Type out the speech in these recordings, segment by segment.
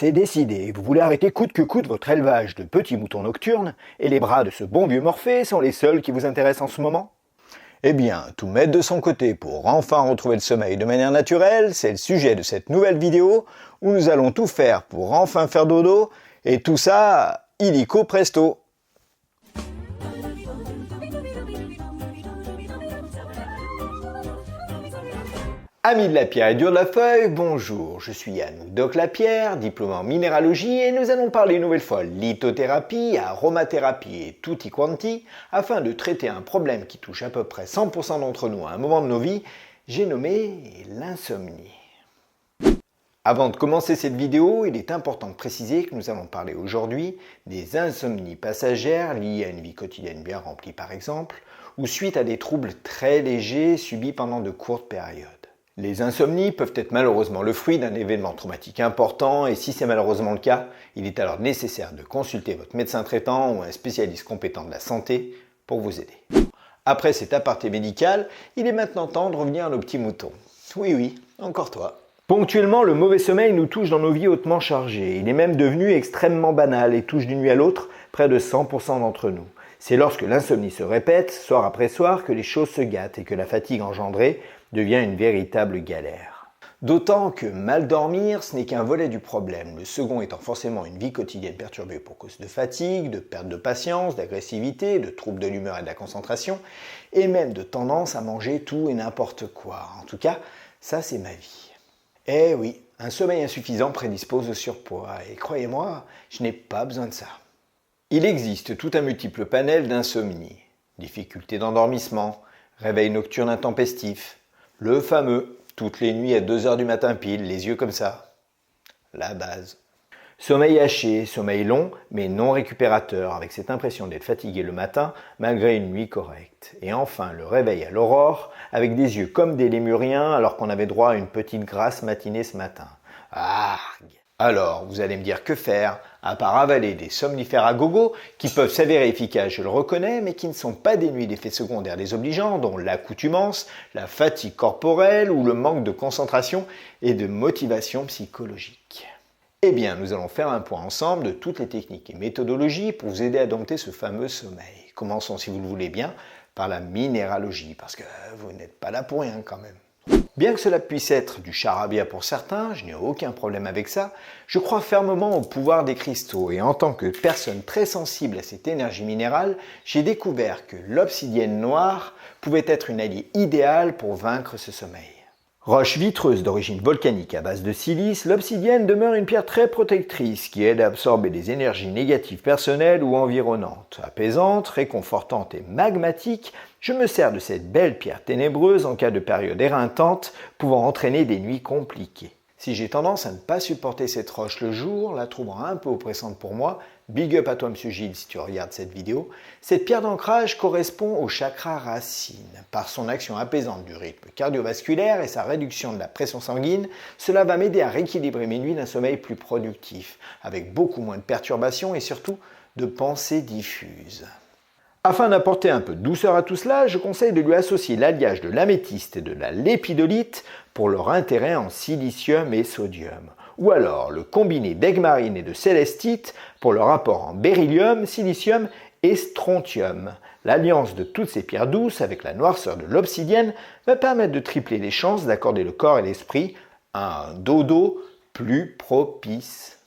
c'est décidé, vous voulez arrêter coûte que coûte votre élevage de petits moutons nocturnes, et les bras de ce bon vieux Morphée sont les seuls qui vous intéressent en ce moment? Eh bien, tout mettre de son côté pour enfin retrouver le sommeil de manière naturelle, c'est le sujet de cette nouvelle vidéo où nous allons tout faire pour enfin faire dodo, et tout ça, illico presto. Amis de la pierre et dur de la feuille, bonjour, je suis Yann ou Doc Lapierre, diplômé en minéralogie et nous allons parler une nouvelle fois lithothérapie, aromathérapie et tutti quanti afin de traiter un problème qui touche à peu près 100% d'entre nous à un moment de nos vies, j'ai nommé l'insomnie. Avant de commencer cette vidéo, il est important de préciser que nous allons parler aujourd'hui des insomnies passagères liées à une vie quotidienne bien remplie par exemple, ou suite à des troubles très légers subis pendant de courtes périodes. Les insomnies peuvent être malheureusement le fruit d'un événement traumatique important et si c'est malheureusement le cas, il est alors nécessaire de consulter votre médecin traitant ou un spécialiste compétent de la santé pour vous aider. Après cet aparté médical, il est maintenant temps de revenir à nos petits moutons. Oui, encore toi. Ponctuellement, le mauvais sommeil nous touche dans nos vies hautement chargées. Il est même devenu extrêmement banal et touche d'une nuit à l'autre près de 100% d'entre nous. C'est lorsque l'insomnie se répète, soir après soir, que les choses se gâtent et que la fatigue engendrée devient une véritable galère. D'autant que mal dormir, ce n'est qu'un volet du problème, le second étant forcément une vie quotidienne perturbée pour cause de fatigue, de perte de patience, d'agressivité, de troubles de l'humeur et de la concentration, et même de tendance à manger tout et n'importe quoi. En tout cas, ça c'est ma vie. Eh oui, un sommeil insuffisant prédispose au surpoids, et croyez-moi, je n'ai pas besoin de ça. Il existe tout un multiple panel d'insomnie, difficultés d'endormissement, réveil nocturne intempestif, le fameux, toutes les nuits à 2h du matin pile, les yeux comme ça. La base. Sommeil haché, sommeil long, mais non récupérateur, avec cette impression d'être fatigué le matin, malgré une nuit correcte. Et enfin, le réveil à l'aurore, avec des yeux comme des lémuriens, alors qu'on avait droit à une petite grasse matinée ce matin. Arrgh. Alors, vous allez me dire que faire, à part avaler des somnifères à gogo, qui peuvent s'avérer efficaces, je le reconnais, mais qui ne sont pas dénués d'effets secondaires désobligeants, dont l'accoutumance, la fatigue corporelle ou le manque de concentration et de motivation psychologique. Eh bien, nous allons faire un point ensemble de toutes les techniques et méthodologies pour vous aider à dompter ce fameux sommeil. Commençons, si vous le voulez bien, par la minéralogie, parce que vous n'êtes pas là pour rien quand même. Bien que cela puisse être du charabia pour certains, je n'ai aucun problème avec ça, je crois fermement au pouvoir des cristaux et en tant que personne très sensible à cette énergie minérale, j'ai découvert que l'obsidienne noire pouvait être une alliée idéale pour vaincre ce sommeil. Roche vitreuse d'origine volcanique à base de silice, l'obsidienne demeure une pierre très protectrice qui aide à absorber des énergies négatives personnelles ou environnantes. Apaisante, réconfortante et magmatique, je me sers de cette belle pierre ténébreuse en cas de période éreintante pouvant entraîner des nuits compliquées. Si j'ai tendance à ne pas supporter cette roche le jour, la trouvant un peu oppressante pour moi, big up à toi Monsieur Gilles si tu regardes cette vidéo, cette pierre d'ancrage correspond au chakra racine. Par son action apaisante du rythme cardiovasculaire et sa réduction de la pression sanguine, cela va m'aider à rééquilibrer mes nuits d'un sommeil plus productif, avec beaucoup moins de perturbations et surtout de pensées diffuses. Afin d'apporter un peu de douceur à tout cela, je conseille de lui associer l'alliage de l'améthyste et de la lépidolite pour leur intérêt en silicium et sodium. Ou alors le combiné d'aigue-marine et de célestite pour leur apport en beryllium, silicium et strontium. L'alliance de toutes ces pierres douces avec la noirceur de l'obsidienne va permettre de tripler les chances d'accorder le corps et l'esprit à un dodo plus propice.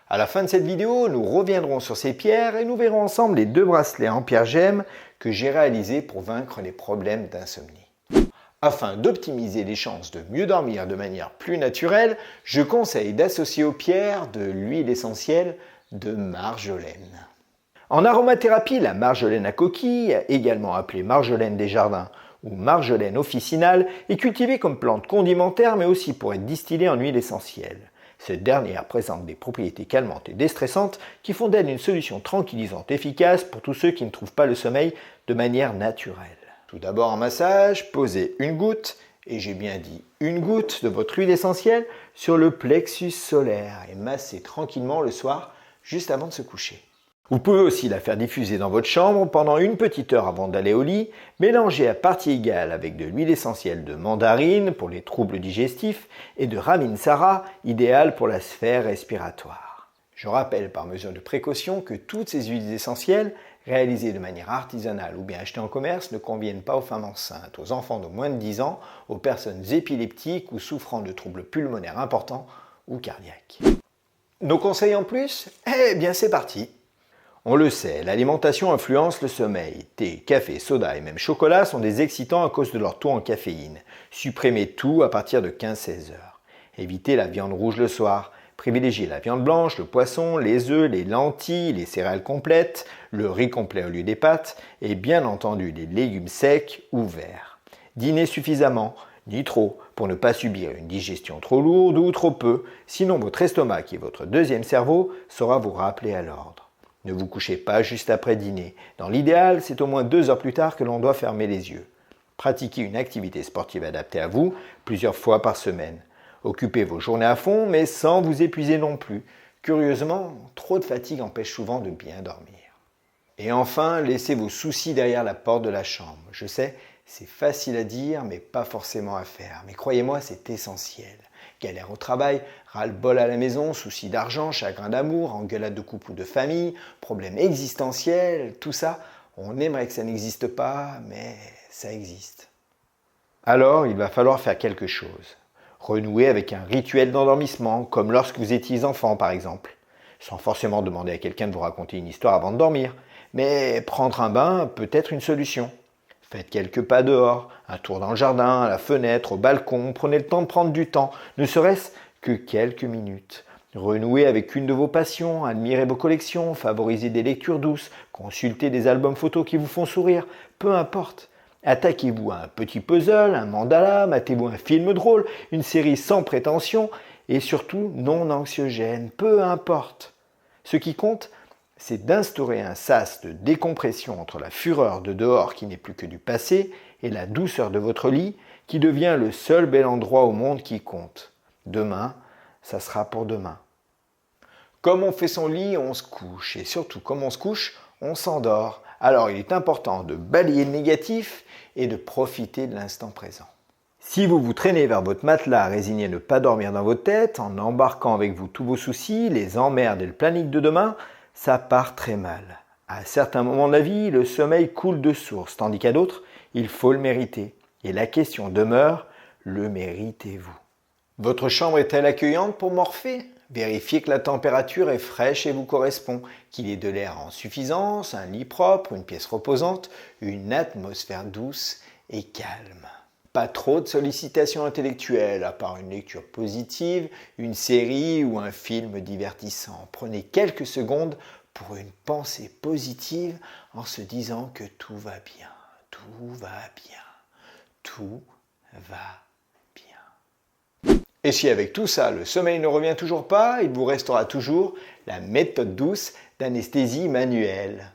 À la fin de cette vidéo, nous reviendrons sur ces pierres et nous verrons ensemble les 2 bracelets en pierre gemme que j'ai réalisés pour vaincre les problèmes d'insomnie. Afin d'optimiser les chances de mieux dormir de manière plus naturelle, je conseille d'associer aux pierres de l'huile essentielle de marjolaine. En aromathérapie, la marjolaine à coquille, également appelée marjolaine des jardins ou marjolaine officinale, est cultivée comme plante condimentaire mais aussi pour être distillée en huile essentielle. Cette dernière présente des propriétés calmantes et déstressantes qui font d'elle une solution tranquillisante efficace pour tous ceux qui ne trouvent pas le sommeil de manière naturelle. Tout d'abord en massage, posez une goutte, et j'ai bien dit une goutte de votre huile essentielle sur le plexus solaire et massez tranquillement le soir juste avant de se coucher. Vous pouvez aussi la faire diffuser dans votre chambre pendant une petite heure avant d'aller au lit, mélangée à partie égale avec de l'huile essentielle de mandarine pour les troubles digestifs et de Raminsara, idéale pour la sphère respiratoire. Je rappelle par mesure de précaution que toutes ces huiles essentielles, réalisées de manière artisanale ou bien achetées en commerce, ne conviennent pas aux femmes enceintes, aux enfants de moins de 10 ans, aux personnes épileptiques ou souffrant de troubles pulmonaires importants ou cardiaques. Nos conseils en plus? Eh bien c'est parti! On le sait, l'alimentation influence le sommeil. Thé, café, soda et même chocolat sont des excitants à cause de leur taux en caféine. Supprimez tout à partir de 15-16 heures. Évitez la viande rouge le soir. Privilégiez la viande blanche, le poisson, les œufs, les lentilles, les céréales complètes, le riz complet au lieu des pâtes et bien entendu les légumes secs ou verts. Dînez suffisamment, ni trop, pour ne pas subir une digestion trop lourde ou trop peu, sinon votre estomac, qui est votre deuxième cerveau, saura vous rappeler à l'ordre. Ne vous couchez pas juste après dîner. Dans l'idéal, c'est au moins 2 heures plus tard que l'on doit fermer les yeux. Pratiquez une activité sportive adaptée à vous plusieurs fois par semaine. Occupez vos journées à fond, mais sans vous épuiser non plus. Curieusement, trop de fatigue empêche souvent de bien dormir. Et enfin, laissez vos soucis derrière la porte de la chambre. Je sais, c'est facile à dire, mais pas forcément à faire. Mais croyez-moi, c'est essentiel. Galère au travail, ras-le-bol à la maison, soucis d'argent, chagrin d'amour, engueulade de couple ou de famille, problèmes existentiels, tout ça, on aimerait que ça n'existe pas, mais ça existe. Alors, il va falloir faire quelque chose. Renouer avec un rituel d'endormissement, comme lorsque vous étiez enfant par exemple. Sans forcément demander à quelqu'un de vous raconter une histoire avant de dormir. Mais prendre un bain peut être une solution. Faites quelques pas dehors, un tour dans le jardin, à la fenêtre, au balcon, prenez le temps de prendre du temps, ne serait-ce que quelques minutes. Renouez avec une de vos passions, admirez vos collections, favorisez des lectures douces, consultez des albums photos qui vous font sourire, peu importe. Attaquez-vous à un petit puzzle, un mandala, matez-vous un film drôle, une série sans prétention et surtout non anxiogène, peu importe. Ce qui compte, c'est d'instaurer un sas de décompression entre la fureur de dehors qui n'est plus que du passé et la douceur de votre lit qui devient le seul bel endroit au monde qui compte. Demain, ça sera pour demain. Comme on fait son lit, on se couche et surtout comme on se couche, on s'endort. Alors il est important de balayer le négatif et de profiter de l'instant présent. Si vous vous traînez vers votre matelas, résigné à ne pas dormir dans votre tête, en embarquant avec vous tous vos soucis, les emmerdes et le planning de demain, ça part très mal. À certains moments de la vie, le sommeil coule de source, tandis qu'à d'autres, il faut le mériter. Et la question demeure, le méritez-vous? Votre chambre est-elle accueillante pour morpher? Vérifiez que la température est fraîche et vous correspond, qu'il y ait de l'air en suffisance, un lit propre, une pièce reposante, une atmosphère douce et calme. Pas trop de sollicitations intellectuelles, à part une lecture positive, une série ou un film divertissant. Prenez quelques secondes pour une pensée positive en se disant que tout va bien, tout va bien, tout va bien. Et si avec tout ça, le sommeil ne revient toujours pas, il vous restera toujours la méthode douce d'anesthésie manuelle.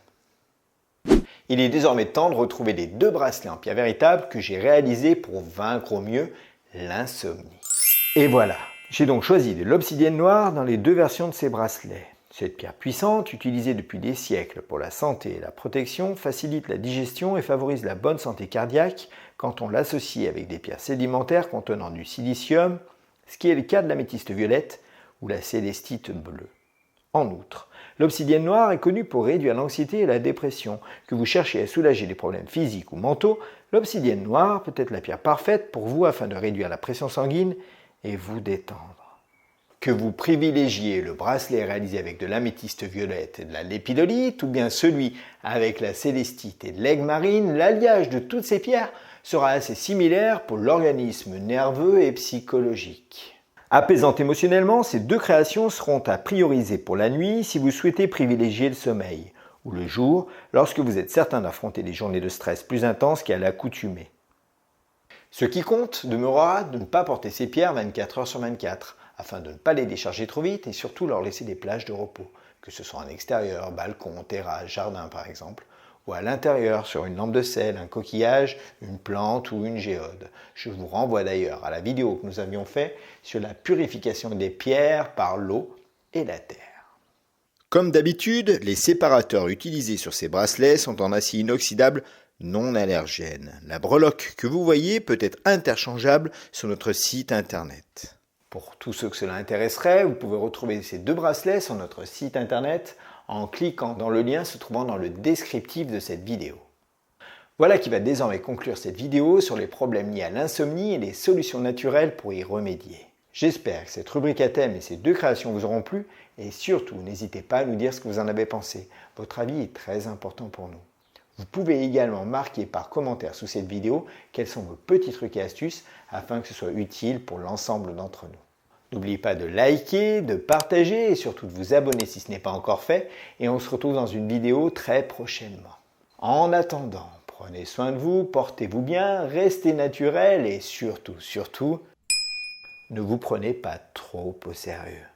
Il est désormais temps de retrouver les 2 bracelets en pierre véritable que j'ai réalisés pour vaincre au mieux l'insomnie. Et voilà, j'ai donc choisi de l'obsidienne noire dans les 2 versions de ces bracelets. Cette pierre puissante, utilisée depuis des siècles pour la santé et la protection, facilite la digestion et favorise la bonne santé cardiaque quand on l'associe avec des pierres sédimentaires contenant du silicium, ce qui est le cas de l'améthyste violette ou la célestite bleue. En outre, l'obsidienne noire est connue pour réduire l'anxiété et la dépression. Que vous cherchez à soulager des problèmes physiques ou mentaux, l'obsidienne noire peut être la pierre parfaite pour vous afin de réduire la pression sanguine et vous détendre. Que vous privilégiez le bracelet réalisé avec de l'améthyste violette et de la lépidolite ou bien celui avec la célestite et de l'aigle marine, l'alliage de toutes ces pierres sera assez similaire pour l'organisme nerveux et psychologique. Apaisantes émotionnellement, ces 2 créations seront à prioriser pour la nuit si vous souhaitez privilégier le sommeil, ou le jour lorsque vous êtes certain d'affronter des journées de stress plus intenses qu'à l'accoutumée. Ce qui compte demeurera de ne pas porter ces pierres 24 heures sur 24, afin de ne pas les décharger trop vite et surtout leur laisser des plages de repos, que ce soit en extérieur, balcon, terrasse, jardin par exemple, ou à l'intérieur sur une lampe de sel, un coquillage, une plante ou une géode. Je vous renvoie d'ailleurs à la vidéo que nous avions faite sur la purification des pierres par l'eau et la terre. Comme d'habitude, les séparateurs utilisés sur ces bracelets sont en acier inoxydable non allergène. La breloque que vous voyez peut être interchangeable sur notre site internet. Pour tous ceux que cela intéresserait, vous pouvez retrouver ces 2 bracelets sur notre site internet en cliquant dans le lien se trouvant dans le descriptif de cette vidéo. Voilà qui va désormais conclure cette vidéo sur les problèmes liés à l'insomnie et les solutions naturelles pour y remédier. J'espère que cette rubrique à thème et ces 2 créations vous auront plu et surtout n'hésitez pas à nous dire ce que vous en avez pensé. Votre avis est très important pour nous. Vous pouvez également marquer par commentaire sous cette vidéo quels sont vos petits trucs et astuces afin que ce soit utile pour l'ensemble d'entre nous. N'oubliez pas de liker, de partager et surtout de vous abonner si ce n'est pas encore fait et on se retrouve dans une vidéo très prochainement. En attendant, prenez soin de vous, portez-vous bien, restez naturel et surtout, ne vous prenez pas trop au sérieux.